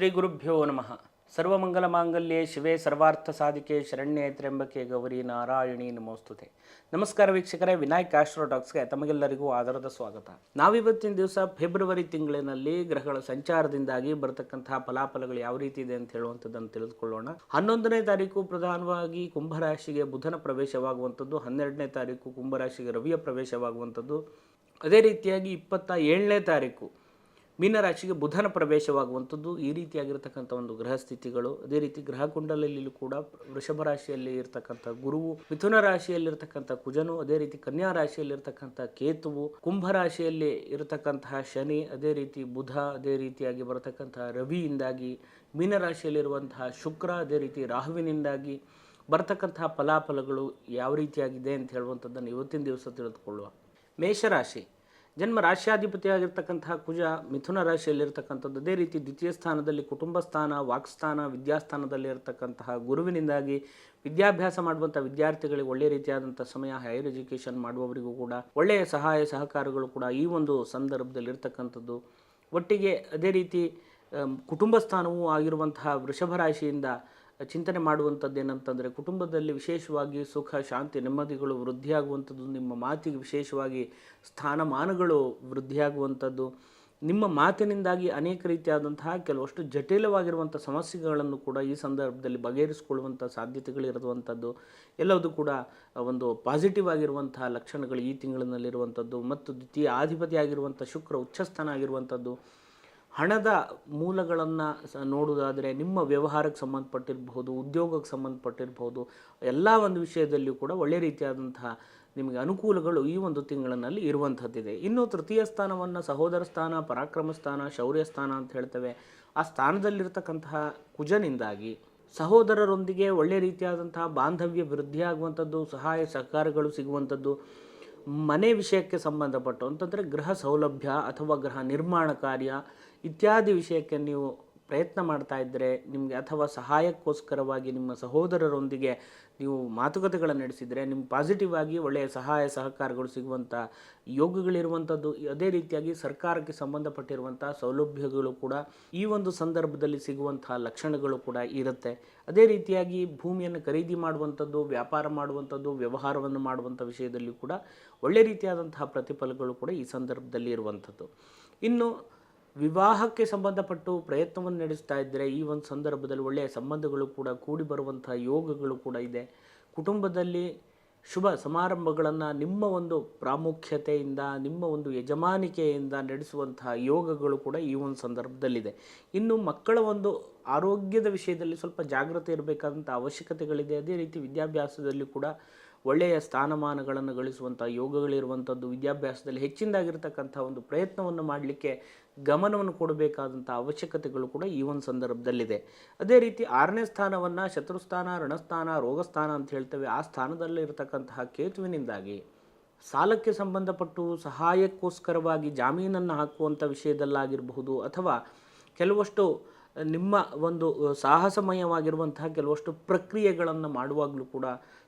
ಶ್ರೀ ಗುರುಭ್ಯೋ ನಮಃ. ಸರ್ವಮಂಗಲ ಮಾಂಗಲ್ಯೆ ಶಿವೆ ಸರ್ವಾರ್ಥ ಸಾಧಿಕೆ ಶರಣ್ಯೆ ತ್ರ್ಯಂಬಕೆ ಗೌರಿ ನಾರಾಯಣಿ ನಮೋಸ್ತುತೆ. ನಮಸ್ಕಾರ ವೀಕ್ಷಕರೇ, ವಿನಾಯಕ್ ಆಸ್ಟ್ರೋಟಾಕ್ಸ್ಗೆ ತಮಗೆಲ್ಲರಿಗೂ ಆದರದ ಸ್ವಾಗತ. ನಾವಿವತ್ತಿನ ದಿವಸ ಫೆಬ್ರವರಿ ತಿಂಗಳಿನಲ್ಲಿ ಗ್ರಹಗಳ ಸಂಚಾರದಿಂದಾಗಿ ಬರತಕ್ಕಂತಹ ಫಲಾಫಲಗಳು ಯಾವ ರೀತಿ ಇದೆ ಅಂತ ಹೇಳುವಂಥದ್ದನ್ನು ತಿಳಿದುಕೊಳ್ಳೋಣ. 11ನೇ ತಾರೀಕು ಪ್ರಧಾನವಾಗಿ ಕುಂಭರಾಶಿಗೆ ಬುಧನ ಪ್ರವೇಶವಾಗುವಂಥದ್ದು, 12ನೇ ತಾರೀಕು ಕುಂಭರಾಶಿಗೆ ರವಿಯ ಪ್ರವೇಶವಾಗುವಂಥದ್ದು, ಅದೇ ರೀತಿಯಾಗಿ 27ನೇ ತಾರೀಕು ಮೀನರಾಶಿಗೆ ಬುಧನ ಪ್ರವೇಶವಾಗುವಂಥದ್ದು. ಈ ರೀತಿಯಾಗಿರ್ತಕ್ಕಂಥ ಒಂದು ಗ್ರಹ ಸ್ಥಿತಿಗಳು. ಅದೇ ರೀತಿ ಗ್ರಹ ಕುಂಡಲಿಯಲ್ಲೂ ಕೂಡ ವೃಷಭ ರಾಶಿಯಲ್ಲಿ ಇರತಕ್ಕಂಥ ಗುರುವು, ಮಿಥುನ ರಾಶಿಯಲ್ಲಿರ್ತಕ್ಕಂಥ ಕುಜನು, ಅದೇ ರೀತಿ ಕನ್ಯಾ ರಾಶಿಯಲ್ಲಿರ್ತಕ್ಕಂಥ ಕೇತುವು, ಕುಂಭ ರಾಶಿಯಲ್ಲಿ ಇರತಕ್ಕಂತಹ ಶನಿ, ಅದೇ ರೀತಿ ಬುಧ, ಅದೇ ರೀತಿಯಾಗಿ ಬರತಕ್ಕಂತಹ ರವಿಯಿಂದಾಗಿ ಮೀನರಾಶಿಯಲ್ಲಿರುವಂತಹ ಶುಕ್ರ, ಅದೇ ರೀತಿ ರಾಹುವಿನಿಂದಾಗಿ ಬರತಕ್ಕಂತಹ ಫಲಾಫಲಗಳು ಯಾವ ರೀತಿಯಾಗಿದೆ ಅಂತ ಹೇಳುವಂಥದ್ದನ್ನು ಇವತ್ತಿನ ದಿವಸ ತಿಳಿದುಕೊಳ್ಳುವ. ಮೇಷರಾಶಿ, ಜನ್ಮ ರಾಶ್ಯಾಧಿಪತಿಯಾಗಿರ್ತಕ್ಕಂತಹ ಕುಜ ಮಿಥುನ ರಾಶಿಯಲ್ಲಿರ್ತಕ್ಕಂಥದ್ದು, ಅದೇ ರೀತಿ ದ್ವಿತೀಯ ಸ್ಥಾನದಲ್ಲಿ ಕುಟುಂಬ ಸ್ಥಾನ, ವಾಕ್ಸ್ಥಾನ, ವಿದ್ಯಾಸ್ಥಾನದಲ್ಲಿ ಇರತಕ್ಕಂತಹ ಗುರುವಿನಿಂದಾಗಿ ವಿದ್ಯಾಭ್ಯಾಸ ಮಾಡುವಂಥ ವಿದ್ಯಾರ್ಥಿಗಳಿಗೆ ಒಳ್ಳೆಯ ರೀತಿಯಾದಂಥ ಸಮಯ. ಹೈಯರ್ ಎಜುಕೇಷನ್ ಮಾಡುವವರಿಗೂ ಕೂಡ ಒಳ್ಳೆಯ ಸಹಾಯ ಸಹಕಾರಗಳು ಕೂಡ ಈ ಒಂದು ಸಂದರ್ಭದಲ್ಲಿ ಇರ್ತಕ್ಕಂಥದ್ದು. ಒಟ್ಟಿಗೆ ಅದೇ ರೀತಿ ಕುಟುಂಬ ಸ್ಥಾನವೂ ಆಗಿರುವಂತಹ ವೃಷಭ ರಾಶಿಯಿಂದ ಚಿಂತನೆ ಮಾಡುವಂಥದ್ದು ಏನಂತಂದರೆ, ಕುಟುಂಬದಲ್ಲಿ ವಿಶೇಷವಾಗಿ ಸುಖ, ಶಾಂತಿ, ನೆಮ್ಮದಿಗಳು ವೃದ್ಧಿಯಾಗುವಂಥದ್ದು, ನಿಮ್ಮ ಮಾತಿಗೆ ವಿಶೇಷವಾಗಿ ಸ್ಥಾನಮಾನಗಳು ವೃದ್ಧಿಯಾಗುವಂಥದ್ದು, ನಿಮ್ಮ ಮಾತಿನಿಂದಾಗಿ ಅನೇಕ ರೀತಿಯಾದಂತಹ ಕೆಲವಷ್ಟು ಜಟಿಲವಾಗಿರುವಂಥ ಸಮಸ್ಯೆಗಳನ್ನು ಕೂಡ ಈ ಸಂದರ್ಭದಲ್ಲಿ ಬಗೆಹರಿಸಿಕೊಳ್ಳುವಂಥ ಸಾಧ್ಯತೆಗಳಿರುವಂಥದ್ದು ಎಲ್ಲವೂ ಕೂಡ ಒಂದು ಪಾಸಿಟಿವ್ ಆಗಿರುವಂತಹ ಲಕ್ಷಣಗಳು ಈ ತಿಂಗಳಿನಲ್ಲಿರುವಂಥದ್ದು. ಮತ್ತು ದ್ವಿತೀಯ ಆಧಿಪತಿಯಾಗಿರುವಂಥ ಶುಕ್ರ ಉಚ್ಚಸ್ಥಾನ ಆಗಿರುವಂಥದ್ದು. ಹಣದ ಮೂಲಗಳನ್ನು ನೋಡುವುದಾದರೆ ನಿಮ್ಮ ವ್ಯವಹಾರಕ್ಕೆ ಸಂಬಂಧಪಟ್ಟಿರಬಹುದು, ಉದ್ಯೋಗಕ್ಕೆ ಸಂಬಂಧಪಟ್ಟಿರಬಹುದು, ಎಲ್ಲ ಒಂದು ವಿಷಯದಲ್ಲಿಯೂ ಕೂಡ ಒಳ್ಳೆಯ ರೀತಿಯಾದಂತಹ ನಿಮಗೆ ಅನುಕೂಲಗಳು ಈ ಒಂದು ತಿಂಗಳಿನಲ್ಲಿ ಇರುವಂಥದ್ದಿದೆ. ಇನ್ನು ತೃತೀಯ ಸ್ಥಾನವನ್ನು ಸಹೋದರ ಸ್ಥಾನ, ಪರಾಕ್ರಮ ಸ್ಥಾನ, ಶೌರ್ಯ ಸ್ಥಾನ ಅಂತ ಹೇಳ್ತೇವೆ. ಆ ಸ್ಥಾನದಲ್ಲಿರ್ತಕ್ಕಂತಹ ಕುಜನಿಂದಾಗಿ ಸಹೋದರರೊಂದಿಗೆ ಒಳ್ಳೆಯ ರೀತಿಯಾದಂತಹ ಬಾಂಧವ್ಯ ವೃದ್ಧಿಯಾಗುವಂಥದ್ದು, ಸಹಾಯ ಸಹಕಾರಗಳು ಸಿಗುವಂಥದ್ದು, ಮನೆ ವಿಷಯಕ್ಕೆ ಸಂಬಂಧಪಟ್ಟು ಅಂತಂದರೆ ಗೃಹ ಸೌಲಭ್ಯ ಅಥವಾ ಗೃಹ ನಿರ್ಮಾಣ ಕಾರ್ಯ ಇತ್ಯಾದಿ ವಿಷಯಕ್ಕೆ ನೀವು ಪ್ರಯತ್ನ ಮಾಡ್ತಾ ಇದ್ದರೆ ನಿಮಗೆ, ಅಥವಾ ಸಹಾಯಕ್ಕೋಸ್ಕರವಾಗಿ ನಿಮ್ಮ ಸಹೋದರರೊಂದಿಗೆ ನೀವು ಮಾತುಕತೆಗಳನ್ನು ನಡೆಸಿದರೆ ನಿಮ್ಗೆ ಪಾಸಿಟಿವ್ ಆಗಿ ಒಳ್ಳೆಯ ಸಹಾಯ ಸಹಕಾರಗಳು ಸಿಗುವಂಥ ಯೋಗಗಳಿರುವಂಥದ್ದು. ಅದೇ ರೀತಿಯಾಗಿ ಸರ್ಕಾರಕ್ಕೆ ಸಂಬಂಧಪಟ್ಟಿರುವಂಥ ಸೌಲಭ್ಯಗಳು ಕೂಡ ಈ ಒಂದು ಸಂದರ್ಭದಲ್ಲಿ ಸಿಗುವಂಥ ಲಕ್ಷಣಗಳು ಕೂಡ ಇರುತ್ತೆ. ಅದೇ ರೀತಿಯಾಗಿ ಭೂಮಿಯನ್ನು ಖರೀದಿ ಮಾಡುವಂಥದ್ದು, ವ್ಯಾಪಾರ ಮಾಡುವಂಥದ್ದು, ವ್ಯವಹಾರವನ್ನು ಮಾಡುವಂಥ ವಿಷಯದಲ್ಲಿ ಕೂಡ ಒಳ್ಳೆಯ ರೀತಿಯಾದಂತಹ ಪ್ರತಿಫಲಗಳು ಕೂಡ ಈ ಸಂದರ್ಭದಲ್ಲಿ ಇರುವಂಥದ್ದು. ಇನ್ನು ವಿವಾಹಕ್ಕೆ ಸಂಬಂಧಪಟ್ಟು ಪ್ರಯತ್ನವನ್ನು ನಡೆಸ್ತಾ ಇದ್ದರೆ ಈ ಒಂದು ಸಂದರ್ಭದಲ್ಲಿ ಒಳ್ಳೆಯ ಸಂಬಂಧಗಳು ಕೂಡ ಕೂಡಿ ಬರುವಂಥ ಯೋಗಗಳು ಕೂಡ ಇದೆ. ಕುಟುಂಬದಲ್ಲಿ ಶುಭ ಸಮಾರಂಭಗಳನ್ನು ನಿಮ್ಮ ಒಂದು ಪ್ರಾಮುಖ್ಯತೆಯಿಂದ, ನಿಮ್ಮ ಒಂದು ಯಜಮಾನಿಕೆಯಿಂದ ನಡೆಸುವಂತಹ ಯೋಗಗಳು ಕೂಡ ಈ ಒಂದು ಸಂದರ್ಭದಲ್ಲಿದೆ. ಇನ್ನು ಮಕ್ಕಳ ಒಂದು ಆರೋಗ್ಯದ ವಿಷಯದಲ್ಲಿ ಸ್ವಲ್ಪ ಜಾಗೃತಿ ಇರಬೇಕಾದಂಥ ಅವಶ್ಯಕತೆಗಳಿದೆ. ಅದೇ ರೀತಿ ವಿದ್ಯಾಭ್ಯಾಸದಲ್ಲಿ ಕೂಡ ಒಳ್ಳೆಯ ಸ್ಥಾನಮಾನಗಳನ್ನು ಗಳಿಸುವಂಥ ಯೋಗಗಳಿರುವಂಥದ್ದು. ವಿದ್ಯಾಭ್ಯಾಸದಲ್ಲಿ ಹೆಚ್ಚಿನದಾಗಿರ್ತಕ್ಕಂಥ ಒಂದು ಪ್ರಯತ್ನವನ್ನು ಮಾಡಲಿಕ್ಕೆ ಗಮನವನ್ನು ಕೊಡಬೇಕಾದಂಥ ಅವಶ್ಯಕತೆಗಳು ಕೂಡ ಈ ಒಂದು ಸಂದರ್ಭದಲ್ಲಿದೆ. ಅದೇ ರೀತಿ 6ನೇ ಸ್ಥಾನವನ್ನು ಶತ್ರುಸ್ಥಾನ, ಋಣಸ್ಥಾನ, ರೋಗಸ್ಥಾನ ಅಂತ ಹೇಳ್ತೇವೆ. ಆ ಸ್ಥಾನದಲ್ಲಿ ಇರತಕ್ಕಂತಹ ಕೇತುವಿನಿಂದಾಗಿ ಸಾಲಕ್ಕೆ ಸಂಬಂಧಪಟ್ಟು ಸಹಾಯಕ್ಕೋಸ್ಕರವಾಗಿ ಜಾಮೀನನ್ನು ಹಾಕುವಂಥ ವಿಷಯದಲ್ಲಾಗಿರಬಹುದು, ಅಥವಾ ಕೆಲವಷ್ಟು ನಿಮ್ಮ ಒಂದು ಸಾಹಸಮಯವಾಗಿರುವಂತಹ ಕೆಲವಷ್ಟು ಪ್ರಕ್ರಿಯೆಗಳನ್ನು ಮಾಡುವಾಗಲೂ ಕೂಡ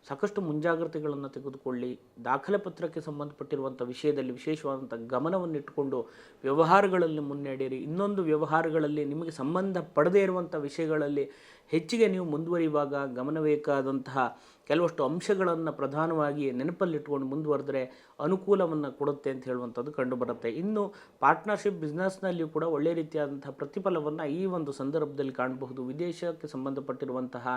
ಸಾಕಷ್ಟು ಮುಂಜಾಗ್ರತೆಗಳನ್ನು ತೆಗೆದುಕೊಳ್ಳಿ. ದಾಖಲೆ ಪತ್ರಕ್ಕೆ ಸಂಬಂಧಪಟ್ಟಿರುವಂಥ ವಿಷಯದಲ್ಲಿ ವಿಶೇಷವಾದಂಥ ಗಮನವನ್ನು ಇಟ್ಟುಕೊಂಡು ವ್ಯವಹಾರಗಳಲ್ಲಿ ಮುನ್ನಡೆಯಿರಿ. ಇನ್ನೊಂದು ವ್ಯವಹಾರಗಳಲ್ಲಿ ನಿಮಗೆ ಸಂಬಂಧ ಪಡದೇ ಇರುವಂಥ ವಿಷಯಗಳಲ್ಲಿ ಹೆಚ್ಚಿಗೆ ನೀವು ಮುಂದುವರಿಯುವಾಗ ಗಮನಬೇಕಾದಂತಹ ಕೆಲವಷ್ಟು ಅಂಶಗಳನ್ನು ಪ್ರಧಾನವಾಗಿ ನೆನಪಲ್ಲಿಟ್ಕೊಂಡು ಮುಂದುವರೆದರೆ ಅನುಕೂಲವನ್ನು ಕೊಡುತ್ತೆ ಅಂತ ಹೇಳುವಂಥದ್ದು ಕಂಡುಬರುತ್ತೆ. ಇನ್ನು ಪಾರ್ಟ್ನರ್ಶಿಪ್ ಬಿಸ್ನೆಸ್ನಲ್ಲಿಯೂ ಕೂಡ ಒಳ್ಳೆಯ ರೀತಿಯಾದಂಥ ಪ್ರತಿಫಲವನ್ನು ಈ ಒಂದು ಸಂದರ್ಭದಲ್ಲಿ ಕಾಣಬಹುದು. ವಿದೇಶಕ್ಕೆ ಸಂಬಂಧಪಟ್ಟಿರುವಂತಹ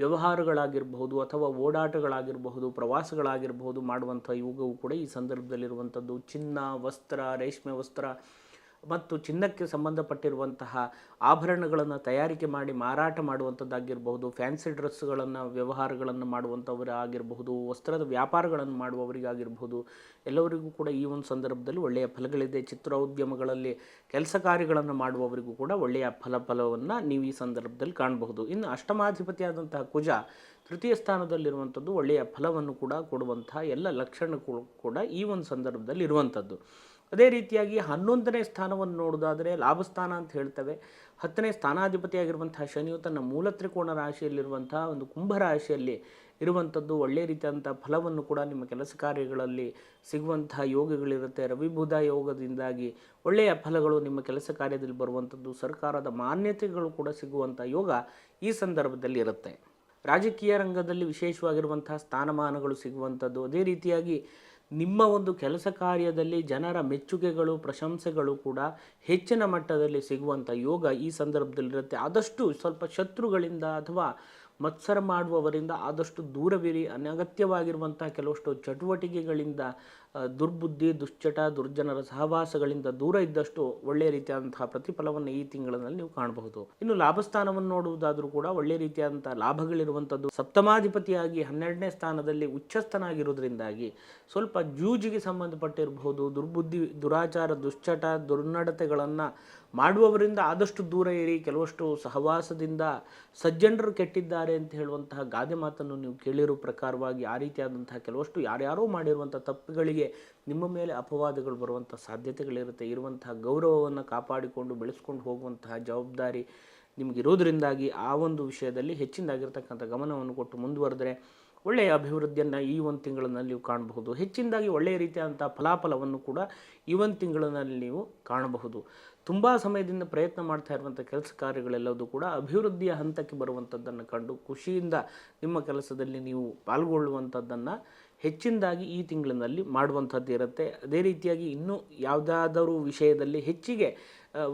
ವ್ಯವಹಾರಗಳಾಗಿರಬಹುದು, ಅಥವಾ ಓಡಾಟಗಳಾಗಿರಬಹುದು, ಪ್ರವಾಸಗಳಾಗಿರಬಹುದು ಮಾಡುವಂಥ ಯೋಗವು ಕೂಡ ಈ ಸಂದರ್ಭದಲ್ಲಿರುವಂಥದ್ದು. ಚಿನ್ನ, ವಸ್ತ್ರ, ರೇಷ್ಮೆ ವಸ್ತ್ರ ಮತ್ತು ಚಿನ್ನಕ್ಕೆ ಸಂಬಂಧಪಟ್ಟಿರುವಂತಹ ಆಭರಣಗಳನ್ನು ತಯಾರಿಕೆ ಮಾಡಿ ಮಾರಾಟ ಮಾಡುವಂಥದ್ದಾಗಿರಬಹುದು, ಫ್ಯಾನ್ಸಿ ಡ್ರೆಸ್ಗಳನ್ನು ವ್ಯವಹಾರಗಳನ್ನು ಮಾಡುವಂಥವರು ಆಗಿರಬಹುದು, ವಸ್ತ್ರದ ವ್ಯಾಪಾರಗಳನ್ನು ಮಾಡುವವರಿಗಾಗಿರಬಹುದು, ಎಲ್ಲವರಿಗೂ ಕೂಡ ಈ ಒಂದು ಸಂದರ್ಭದಲ್ಲಿ ಒಳ್ಳೆಯ ಫಲಗಳಿದೆ. ಚಿತ್ರೋದ್ಯಮಗಳಲ್ಲಿ ಕೆಲಸ ಕಾರ್ಯಗಳನ್ನು ಮಾಡುವವರಿಗೂ ಕೂಡ ಒಳ್ಳೆಯ ಫಲವನ್ನು ನೀವು ಈ ಸಂದರ್ಭದಲ್ಲಿ ಕಾಣಬಹುದು. ಇನ್ನು ಅಷ್ಟಮಾಧಿಪತಿಯಾದಂತಹ ಕುಜ ತೃತೀಯ ಸ್ಥಾನದಲ್ಲಿರುವಂಥದ್ದು ಒಳ್ಳೆಯ ಫಲವನ್ನು ಕೂಡ ಕೊಡುವಂತಹ ಎಲ್ಲ ಲಕ್ಷಣಗಳು ಕೂಡ ಈ ಒಂದು ಸಂದರ್ಭದಲ್ಲಿ ಇರುವಂಥದ್ದು. ಅದೇ ರೀತಿಯಾಗಿ 11ನೇ ಸ್ಥಾನವನ್ನು ನೋಡೋದಾದರೆ ಲಾಭಸ್ಥಾನ ಅಂತ ಹೇಳ್ತೇವೆ. 10ನೇ ಸ್ಥಾನಾಧಿಪತಿಯಾಗಿರುವಂತಹ ಶನಿಯು ತನ್ನ ಮೂಲ ತ್ರಿಕೋಣ ರಾಶಿಯಲ್ಲಿರುವಂತಹ ಒಂದು ಕುಂಭ ರಾಶಿಯಲ್ಲಿ ಇರುವಂಥದ್ದು, ಒಳ್ಳೆಯ ರೀತಿಯಾದಂಥ ಫಲವನ್ನು ಕೂಡ ನಿಮ್ಮ ಕೆಲಸ ಕಾರ್ಯಗಳಲ್ಲಿ ಸಿಗುವಂತಹ ಯೋಗಗಳಿರುತ್ತೆ. ರವಿ ಬುಧ ಯೋಗದಿಂದಾಗಿ ಒಳ್ಳೆಯ ಫಲಗಳು ನಿಮ್ಮ ಕೆಲಸ ಕಾರ್ಯದಲ್ಲಿ ಬರುವಂಥದ್ದು, ಸರ್ಕಾರದ ಮಾನ್ಯತೆಗಳು ಕೂಡ ಸಿಗುವಂಥ ಯೋಗ ಈ ಸಂದರ್ಭದಲ್ಲಿ ಇರುತ್ತೆ. ರಾಜಕೀಯ ರಂಗದಲ್ಲಿ ವಿಶೇಷವಾಗಿರುವಂತಹ ಸ್ಥಾನಮಾನಗಳು ಸಿಗುವಂಥದ್ದು, ಅದೇ ರೀತಿಯಾಗಿ ನಿಮ್ಮ ಒಂದು ಕೆಲಸ ಕಾರ್ಯದಲ್ಲಿ ಜನರ ಮೆಚ್ಚುಗೆಗಳು ಪ್ರಶಂಸೆಗಳು ಕೂಡ ಹೆಚ್ಚಿನ ಮಟ್ಟದಲ್ಲಿ ಸಿಗುವಂಥ ಯೋಗ ಈ ಸಂದರ್ಭದಲ್ಲಿರುತ್ತೆ. ಆದಷ್ಟು ಸ್ವಲ್ಪ ಶತ್ರುಗಳಿಂದ ಅಥವಾ ಮತ್ಸರ ಮಾಡುವವರಿಂದ ಆದಷ್ಟು ದೂರವಿರಿ. ಅನಗತ್ಯವಾಗಿರುವಂಥ ಕೆಲವಷ್ಟು ಚಟುವಟಿಕೆಗಳಿಂದ, ದುರ್ಬುದ್ಧಿ ದುಶ್ಚಟ ದುರ್ಜನರ ಸಹವಾಸಗಳಿಂದ ದೂರ ಇದ್ದಷ್ಟು ಒಳ್ಳೆಯ ರೀತಿಯಾದಂತಹ ಪ್ರತಿಫಲವನ್ನು ಈ ತಿಂಗಳಿನಲ್ಲಿ ನೀವು ಕಾಣಬಹುದು. ಇನ್ನು ಲಾಭಸ್ಥಾನವನ್ನು ನೋಡುವುದಾದರೂ ಕೂಡ ಒಳ್ಳೆಯ ರೀತಿಯಾದಂಥ ಲಾಭಗಳಿರುವಂಥದ್ದು. ಸಪ್ತಮಾಧಿಪತಿಯಾಗಿ 12ನೇ ಸ್ಥಾನದಲ್ಲಿ ಉಚ್ಚಸ್ಥನಾಗಿರುವುದರಿಂದಾಗಿ ಸ್ವಲ್ಪ ಜೂಜಿಗೆ ಸಂಬಂಧಪಟ್ಟಿರಬಹುದು. ದುರ್ಬುದ್ಧಿ ದುರಾಚಾರ ದುಶ್ಚಟ ದುರ್ನಡತೆಗಳನ್ನು ಮಾಡುವವರಿಂದ ಆದಷ್ಟು ದೂರ ಇರಿ. ಕೆಲವಷ್ಟು ಸಹವಾಸದಿಂದ ಸಜ್ಜನರು ಕೆಟ್ಟಿದ್ದಾರೆ ಅಂತ ಹೇಳುವಂತಹ ಗಾದೆ ಮಾತನ್ನು ನೀವು ಕೇಳಿರೋ ಪ್ರಕಾರವಾಗಿ ಆ ರೀತಿಯಾದಂತಹ ಕೆಲವಷ್ಟು ಯಾರ್ಯಾರೋ ಮಾಡಿರುವಂಥ ತಪ್ಪುಗಳಿಗೆ ನಿಮ್ಮ ಮೇಲೆ ಅಪವಾದಗಳು ಬರುವಂಥ ಸಾಧ್ಯತೆಗಳಿರುತ್ತೆ. ಇರುವಂತಹ ಗೌರವವನ್ನು ಕಾಪಾಡಿಕೊಂಡು ಬೆಳೆಸ್ಕೊಂಡು ಹೋಗುವಂತಹ ಜವಾಬ್ದಾರಿ ನಿಮಗಿರೋದ್ರಿಂದಾಗಿ ಆ ಒಂದು ವಿಷಯದಲ್ಲಿ ಹೆಚ್ಚಿನದಾಗಿರ್ತಕ್ಕಂಥ ಗಮನವನ್ನು ಕೊಟ್ಟು ಮುಂದುವರೆದರೆ ಒಳ್ಳೆಯ ಅಭಿವೃದ್ಧಿಯನ್ನು ಈ ಒಂದು ತಿಂಗಳಿನಲ್ಲಿ ನೀವು ಕಾಣಬಹುದು. ಹೆಚ್ಚಿನದಾಗಿ ಒಳ್ಳೆಯ ರೀತಿಯಾದಂಥ ಫಲಾಫಲವನ್ನು ಕೂಡ ಈ ಒಂದು ತಿಂಗಳಿನಲ್ಲಿ ನೀವು ಕಾಣಬಹುದು. ತುಂಬ ಸಮಯದಿಂದ ಪ್ರಯತ್ನ ಮಾಡ್ತಾ ಇರುವಂಥ ಕೆಲಸ ಕಾರ್ಯಗಳೆಲ್ಲವೂ ಕೂಡ ಅಭಿವೃದ್ಧಿಯ ಹಂತಕ್ಕೆ ಬರುವಂಥದ್ದನ್ನು ಕಂಡು ಖುಷಿಯಿಂದ ನಿಮ್ಮ ಕೆಲಸದಲ್ಲಿ ನೀವು ಪಾಲ್ಗೊಳ್ಳುವಂಥದ್ದನ್ನು ಹೆಚ್ಚಿನದಾಗಿ ಈ ತಿಂಗಳಿನಲ್ಲಿ ಮಾಡುವಂಥದ್ದು ಇರುತ್ತೆ. ಅದೇ ರೀತಿಯಾಗಿ ಇನ್ನೂ ಯಾವುದಾದರೂ ವಿಷಯದಲ್ಲಿ ಹೆಚ್ಚಿಗೆ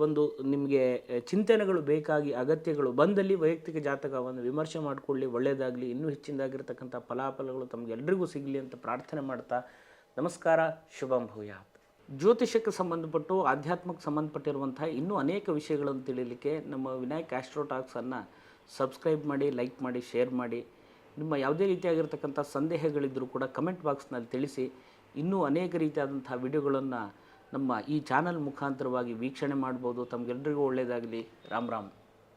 ಒಂದು ನಿಮಗೆ ಚಿಂತನೆಗಳು ಬೇಕಾಗಿ ಅಗತ್ಯಗಳು ಬಂದಲ್ಲಿ ವೈಯಕ್ತಿಕ ಜಾತಕವನ್ನು ವಿಮರ್ಶೆ ಮಾಡಿಕೊಳ್ಳಿ, ಒಳ್ಳೆಯದಾಗಲಿ. ಇನ್ನೂ ಹೆಚ್ಚಿನದಾಗಿರ್ತಕ್ಕಂಥ ಫಲಾಫಲಗಳು ತಮಗೆಲ್ಲರಿಗೂ ಸಿಗಲಿ ಅಂತ ಪ್ರಾರ್ಥನೆ ಮಾಡ್ತಾ ನಮಸ್ಕಾರ, ಶುಭಂ ಭೂಯಾತ್. ಜ್ಯೋತಿಷಕ್ಕೆ ಸಂಬಂಧಪಟ್ಟು ಆಧ್ಯಾತ್ಮಕ್ಕೆ ಸಂಬಂಧಪಟ್ಟಿರುವಂತಹ ಇನ್ನೂ ಅನೇಕ ವಿಷಯಗಳನ್ನು ತಿಳಿಯಲಿಕ್ಕೆ ನಮ್ಮ ವಿನಾಯಕ್ ಆಸ್ಟ್ರೋ ಟಾಕ್ಸನ್ನು ಸಬ್ಸ್ಕ್ರೈಬ್ ಮಾಡಿ, ಲೈಕ್ ಮಾಡಿ, ಶೇರ್ ಮಾಡಿ. ನಿಮ್ಮ ಯಾವುದೇ ರೀತಿಯಾಗಿರ್ತಕ್ಕಂಥ ಸಂದೇಹಗಳಿದ್ದರೂ ಕೂಡ ಕಮೆಂಟ್ ಬಾಕ್ಸ್ನಲ್ಲಿ ತಿಳಿಸಿ. ಇನ್ನೂ ಅನೇಕ ರೀತಿಯಾದಂಥ ವಿಡಿಯೋಗಳನ್ನು ನಮ್ಮ ಈ ಚಾನಲ್ ಮುಖಾಂತರವಾಗಿ ವೀಕ್ಷಣೆ ಮಾಡ್ಬೋದು. ತಮಗೆಲ್ಲರಿಗೂ ಒಳ್ಳೆಯದಾಗಲಿ. ರಾಮ್ ರಾಮ್.